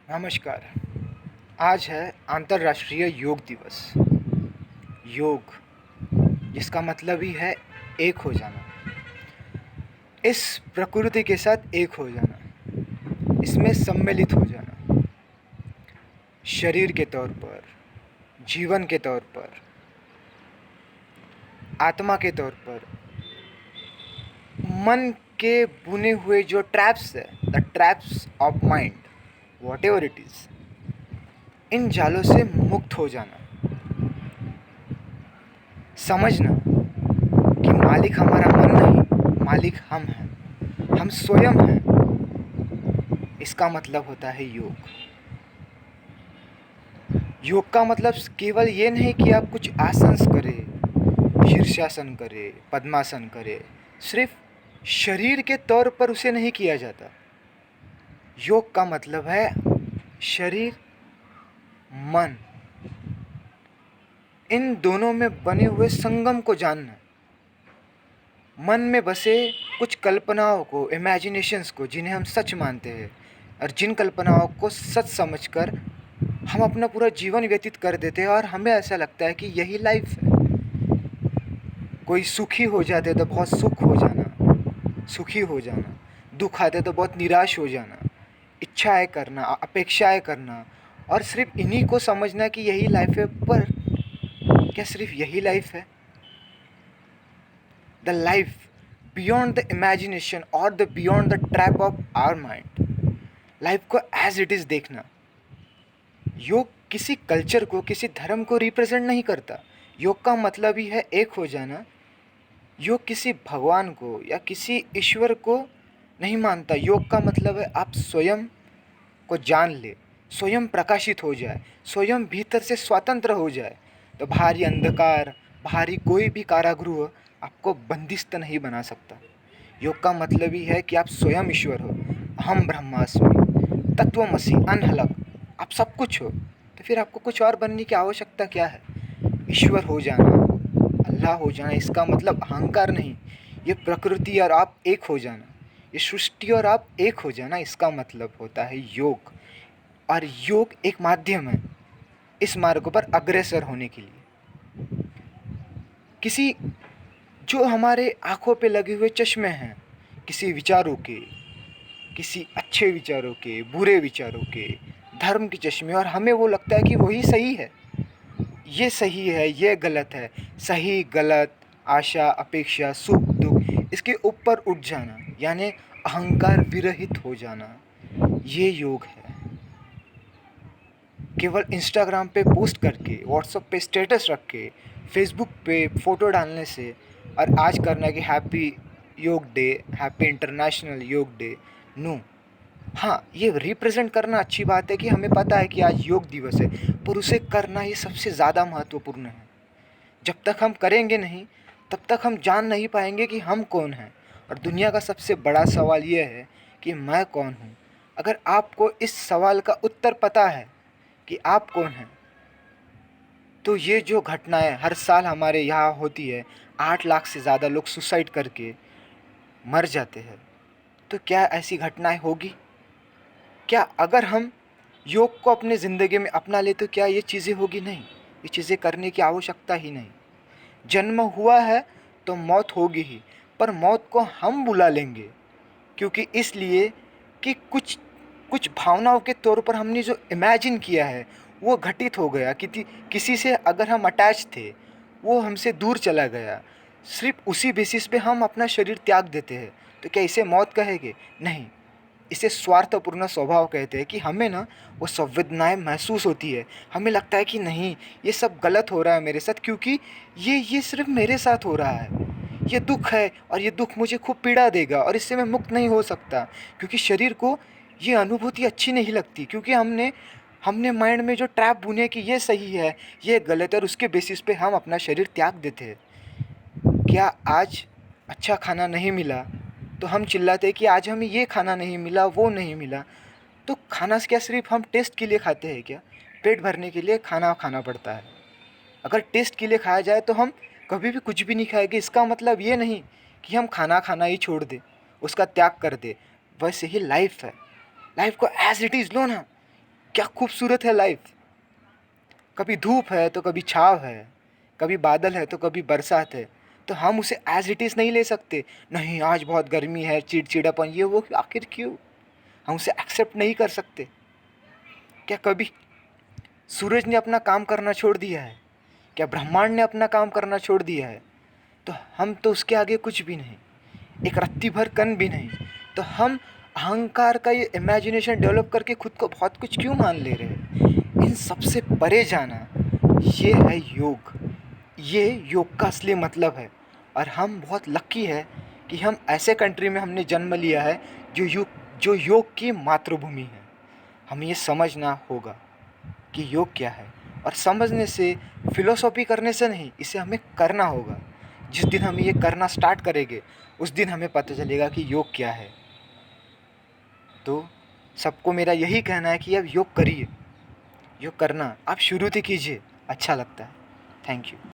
नमस्कार। आज है अंतर्राष्ट्रीय योग दिवस। योग जिसका मतलब ही है एक हो जाना, इस प्रकृति के साथ एक हो जाना, इसमें सम्मिलित हो जाना, शरीर के तौर पर, जीवन के तौर पर, आत्मा के तौर पर, मन के बुने हुए जो ट्रैप्स है, the traps of mind, whatever it is, इन जालों से मुक्त हो जाना। समझना कि मालिक हमारा मन नहीं, मालिक हम हैं, हम स्वयं हैं। इसका मतलब होता है योग। योग का मतलब केवल ये नहीं कि आप कुछ आसन करें, शीर्षासन करें, पद्मासन करें। सिर्फ शरीर के तौर पर उसे नहीं किया जाता। योग का मतलब है शरीर, मन, इन दोनों में बने हुए संगम को जानना। मन में बसे कुछ कल्पनाओं को, इमेजिनेशंस को, जिन्हें हम सच मानते हैं, और जिन कल्पनाओं को सच समझकर हम अपना पूरा जीवन व्यतीत कर देते हैं और हमें ऐसा लगता है कि यही लाइफ है। कोई सुखी हो जाते तो बहुत सुख हो जाना, सुखी हो जाना, दुख आते तो बहुत निराश हो जाना, इच्छाएं करना, अपेक्षाएं करना, और सिर्फ इन्हीं को समझना कि यही लाइफ है। पर क्या सिर्फ यही लाइफ है? The life beyond the imagination और the beyond the trap of our mind, life को एज इट इज़ देखना। योग किसी कल्चर को, किसी धर्म को रिप्रेजेंट नहीं करता। योग का मतलब ही है एक हो जाना। योग किसी भगवान को या किसी ईश्वर को नहीं मानता। योग का मतलब है आप स्वयं को जान ले, स्वयं प्रकाशित हो जाए, स्वयं भीतर से स्वतंत्र हो जाए। तो बाहरी अंधकार, बाहरी कोई भी कारागृह आपको बंदिस्त नहीं बना सकता। योग का मतलब ही है कि आप स्वयं ईश्वर हो। अहम ब्रह्मास्मि, तत्वमसि, अनहलक, आप सब कुछ हो। तो फिर आपको कुछ और बनने की आवश्यकता क्या है? ईश्वर हो जाना, अल्लाह हो जाना, इसका मतलब अहंकार नहीं। ये प्रकृति और आप एक हो जाना, ये सृष्टि और आप एक हो जाना, इसका मतलब होता है योग। और योग एक माध्यम है इस मार्ग पर अग्रसर होने के लिए। किसी जो हमारे आँखों पे लगे हुए चश्मे हैं, किसी विचारों के, किसी अच्छे विचारों के, बुरे विचारों के, धर्म के चश्मे, और हमें वो लगता है कि वही सही है, ये सही है, ये गलत है। सही गलत, आशा अपेक्षा, सुख दुख, इसके ऊपर उठ जाना, यानी अहंकार विरहित हो जाना, ये योग है। केवल इंस्टाग्राम पे पोस्ट करके, व्हाट्सएप पे स्टेटस रख के, फेसबुक पे फ़ोटो डालने से, और आज करना कि हैप्पी योग डे, हैप्पी इंटरनेशनल योग डे, नो। हाँ, ये रिप्रेजेंट करना अच्छी बात है कि हमें पता है कि आज योग दिवस है, पर उसे करना ये सबसे ज़्यादा महत्वपूर्ण है। जब तक हम करेंगे नहीं, तब तक हम जान नहीं पाएंगे कि हम कौन हैं। और दुनिया का सबसे बड़ा सवाल यह है कि मैं कौन हूँ। अगर आपको इस सवाल का उत्तर पता है कि आप कौन हैं, तो ये जो घटनाएं हर साल हमारे यहाँ होती है, 8 लाख से ज़्यादा लोग सुसाइड करके मर जाते हैं, तो क्या ऐसी घटनाएं होगी? क्या अगर हम योग को अपने ज़िंदगी में अपना ले तो क्या ये चीज़ें होगी? नहीं, ये चीज़ें करने की आवश्यकता ही नहीं। जन्म हुआ है तो मौत होगी ही, पर मौत को हम बुला लेंगे, क्योंकि इसलिए कि कुछ कुछ भावनाओं के तौर पर हमने जो इमेजिन किया है वो घटित हो गया। किसी से अगर हम अटैच थे, वो हमसे दूर चला गया, सिर्फ उसी बेसिस पे हम अपना शरीर त्याग देते हैं, तो क्या इसे मौत कहेंगे? नहीं, इसे स्वार्थपूर्ण स्वभाव कहते हैं। कि हमें ना वो संवेदनाएं महसूस होती है, हमें लगता है कि नहीं, ये सब गलत हो रहा है मेरे साथ, क्योंकि ये सिर्फ मेरे साथ हो रहा है, ये दुख है और ये दुख मुझे खूब पीड़ा देगा और इससे मैं मुक्त नहीं हो सकता। क्योंकि शरीर को ये अनुभूति अच्छी नहीं लगती, क्योंकि हमने हमने माइंड में जो ट्रैप बुने कि ये सही है, ये गलत है, और उसके बेसिस पे हम अपना शरीर त्याग देते हैं। क्या आज अच्छा खाना नहीं मिला तो हम चिल्लाते हैं कि आज हमें ये खाना नहीं मिला, वो नहीं मिला। तो खाना क्या सिर्फ हम टेस्ट के लिए खाते हैं क्या? पेट भरने के लिए खाना खाना पड़ता है। अगर टेस्ट के लिए खाया जाए तो हम कभी भी कुछ भी नहीं खाएंगे। इसका मतलब ये नहीं कि हम खाना खाना ही छोड़ दें, उसका त्याग कर दें। वैसे ही लाइफ है, लाइफ को एज इट इज़ लो ना। क्या खूबसूरत है लाइफ। कभी धूप है तो कभी छाँव है, कभी बादल है तो कभी बरसात है। तो हम उसे एज़ इट इज़ नहीं ले सकते। नहीं, आज बहुत गर्मी है, चिड़चिड़ापन ये वो, आखिर क्यों? हम उसे एक्सेप्ट नहीं कर सकते। क्या कभी सूरज ने अपना काम करना छोड़ दिया है? क्या ब्रह्मांड ने अपना काम करना छोड़ दिया है? तो हम तो उसके आगे कुछ भी नहीं, एक रत्ती भर कण भी नहीं। तो हम अहंकार का ये इमेजिनेशन डेवलप करके खुद को बहुत कुछ क्यों मान ले रहे हैं? इन सबसे परे जाना, ये है योग। ये योग का असली मतलब है। और हम बहुत लकी है कि हम ऐसे कंट्री में हमने जन्म लिया है जो योग की मातृभूमि है। हमें ये समझना होगा कि योग क्या है, और समझने से, फिलोसॉफी करने से नहीं, इसे हमें करना होगा। जिस दिन हम ये करना स्टार्ट करेंगे उस दिन हमें पता चलेगा कि योग क्या है। तो सबको मेरा यही कहना है कि अब योग करिए, योग करना आप शुरू से कीजिए, अच्छा लगता है। Thank you.